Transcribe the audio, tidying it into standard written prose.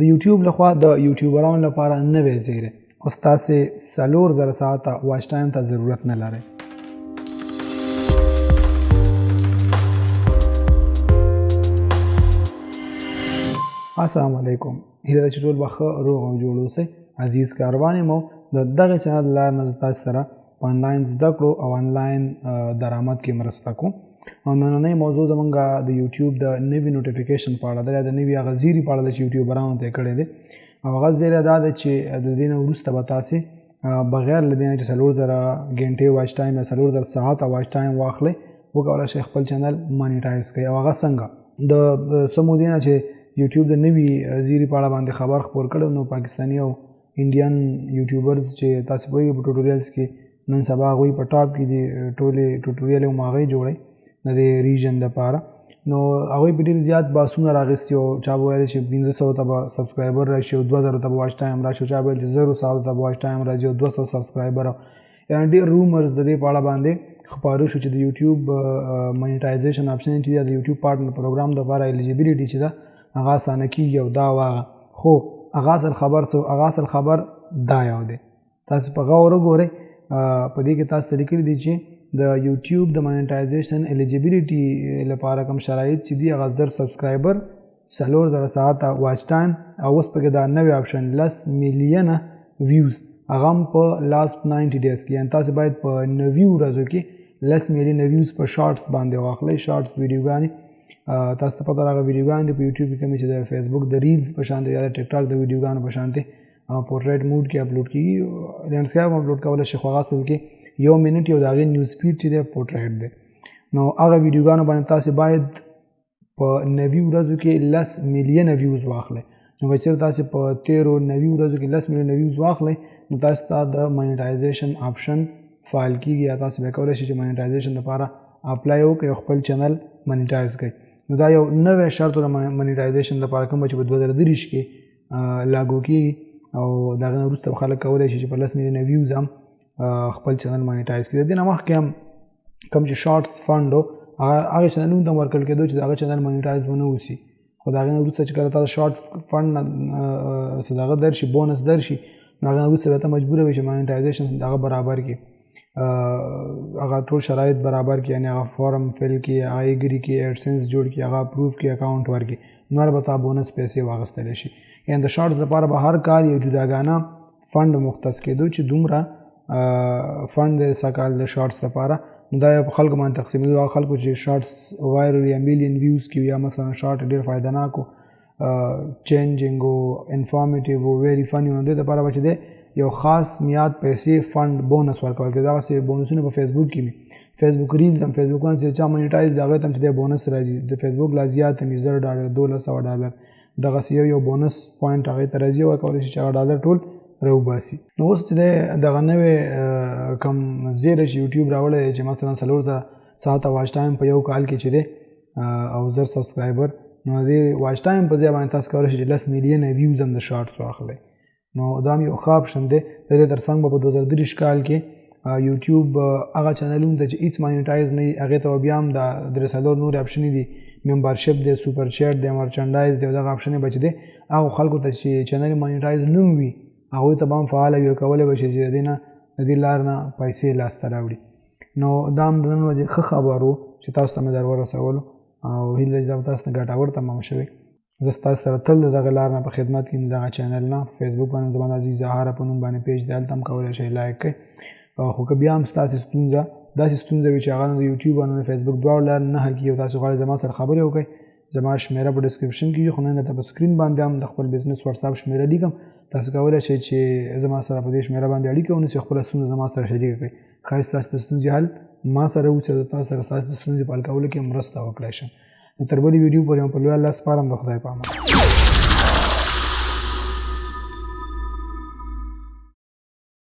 د یوټیوب لخوا د یوټیوبرانو لپاره نوې زیری او ستاسې 4000 ساعته واچ ټایم ته ضرورت نه لرئ. السلام علیکم. هیله ده چې ټول به ښه روغ او جوړ اوسئ. عزیز کاروان یم او د دغې چینل له لارې نه زه تاسو سره په آنلاین زده کړو او آنلاین درآمد کې مرسته کوم. او نننۍ موضوع زمونږ د یوټیوب د نوي نوټیفیکیشن په اړه ده یا د نوي هغه زیري په اړه ده چې یوټیوبرانو ته یې کړی دی. او هغه زیری دا ده چې د دې نه وروسته به تاسې بغیر له دې نه چې 4000 غنټې واچ ټایم یا 4000 ساعته واچ ټایم واخلئ وکولی شئ خپل چینل مانیټایز کړئ. او هغه څنګه د څه مودې نه چې یوټیوب د نوي زیري په اړه باندې خبر خپور کړی نو پاکستاني او انډین یوټیوبرز چې تاسې پوهېږئ په ټوټوریالز کې نن سبا هغوی په ټاپ کې دي ټولې ټوټوریال هم هغوی جوړوي د دې ریجن دپاره. نو هغوی په ډېر زیات بحثونه راغستي او چا به ویل چې 1500 ته به سبسکرایبر راشي او 2000 ته به واچ ټایم راشي او چا به ویل چې 0 ساعتو ته به واچ ټایم راځي او 200 سبسکرایبر یعنې ډېر رومرز د دې په اړه باندې خپاره شو چې د یوټیوب منیټایزیشن آپشن چې د یوټیوب پارټنر پروګرام دپاره ایلیجیبیلیټي چې ده هغه اسانه کېږي او دا واغه. خو هغه اصل خبر دا یو دی. تاسې په غور وګورئ په دې کې تاسو ته لیکلي دي چې د یوټیوب د مانیټایزیشن ایلیجیبیلیټي لپاره کوم شرایط چې دي هغه 1000 سبسکرایبر 4000 ساعته واچ ټایم او اوس پکې دا نوی آپشن 10 میلیونه ویوز هغه هم په لاست 90 ډیز کې یعنې تاسې باید په 90 ورځو کې 10 میلیونه ویوز په شارټس باندې واخلئ. شارټس ویډیوګانې تاسو ته پته راغله ویډیوګانې دي په یوټیوب کې کومې چې د فیسبوک د ریلز په شان دي یا د ټیک ټاک د ویډیوګانو په شان دي پورټریټ موډ کې اپلوډ کېږي لینډسکیپ اپلوډ کولی شي خو هغه اصل کې 1 منټ یو د هغې نیوز فیډ چې دی پورټریټ دی. نو هغه ویډیوګانو باندې تاسې باید په 90 ورځو کې 10 میلیونه ویوز واخلئ. نو که چېرې تاسې په 90 ورځو کې 10 میلیونه ویوز واخلئ نو تاسو ته د منیټایزیشن آپشن فایل کېږي یا تاسې بیا کولی شئ چې منیټایزیشن لپاره اپلای وکړئ او خپل چینل منیټایز کړئ. نو دا یو نوی شرط د منیټایزیشن لپاره کوم چې په 2023 کې لاګو کېږي او د هغه نه وروسته خلک کولی شي چې په 10 میلیونه ویوز هم خپل چینل مانیټایز کړي. د دې نه مخکې هم کوم چې شارټس فنډ و هغې چینلونو ته هم ورکړل کېدو چې د هغه چینل مانیټایز ونه اوسي. خو د هغې نه وروسته چې کله تاسو شارټ فنډ څه د هغه درشي بونس درشي نو هغه نه وروسته بیا ته مجبوره وي چې مانیټایزیشن د هغه برابر کړي هغه ټول شرایط برابر کړي یعنې هغه فارم فل کړي هغه ایګري کړي ایډسنس جوړ کړي هغه اپروف کړي اکاونټ ورکړي نو به تا بونس پیسې واخیستلی شي. یعنې د شارټس لپاره به هر کال یو جداګانه فنډ مختص کېدو چې دومره فنډ د سکال د شارټس لپاره نو دا یو په خلکو باندې تقسیمېدو. هغه خلکو چې شارټس وایرل یا میلیون ویوز کې یا مثلا شارټ ډېر فایدهناک و چینجینګ و انفارمیټیو و ویری فني نو دې دپاره به چې دی یو خاص میاد پیسې فنډ بونس ورکول کېږي. دغسې بونسونه په فیسبوک کې وي فیسبوک ریلز هم فیسبوک باندې چې چا منیټایز د هغې ته هم چې دی بونس راځي د فیسبوک لا زیات هم $10 $1200 دغسې یو بونس پوینټ هغې ته راځي او کولی شي چې هغه ډالر ټول راوباسي. نو اوس چې دی دغه نوی کوم زیری چې یوټیوب راوړی دی چې مثلا 4000 ساعته واچ ټایم په یو کال کې چې دی او 1000 سبسکرایبر نو د دې واچ ټایم په ځای باندې تاسو کولی شئ چې 10 میلیونه ویوز هم د شارټس واخلئ. نو دا هم یو ښه آپشن دی. د دې تر څنګ به په 2023 کال کې یوټیوب هغه چینلونو ته چې هیڅ مانیټایز نه وي هغې ته به بیا هم د 3 نور آپشنې دي ممبرشپ دی سوپر چیټ دی مرچنډایز دی او دغه آپشنې به چې دی هغو خلکو ته چې چینل مانیټایز نه وي هغوی ته به هم فعاله وي او کولی به شي چې د دې لارې نه پیسې لاسته راوړي. نو دا هم د نن ورځې ښه خبر و چې تاسو ته مې در ورسولو او هیله ده چې دا به تاسو ته ګټور تمام شوی. زه ستاسو سره تل د دغه لار نه په خدمت کې دغه چینل نه فیسبوک باندې زما د عزیز زهاره په نوم باندې پیج دی هلته هم کولی شئ لایک کړئ. خو که بیا هم ستاسې ستونزه داسې ستونزه وي چې هغه نه د یوټیوب او نه د فیسبوک دواړو لارې نه حل کېږي او تاسو غواړئ زما سره خبرې وکړئ زما شمیره په ډسکرپشن کې وي خو نن درته په سکرین باندې هم د خپل بزنس واتساپ شمیره لیکم. تاسو کولی شئ چې زما سره په دې شمیره باندې اړیکه ونیسئ خپله ستونزه زما سره شریکه کړئ. ښایي ستاسو د ستونزې حل ما سره وڅې زه تاسو سره ستاسو د ستونزې په حل کولو کې مرسته وکړی شم. نو تر بلې ویډیو پورې مو په لوی الله سپارم. د خدای په امان.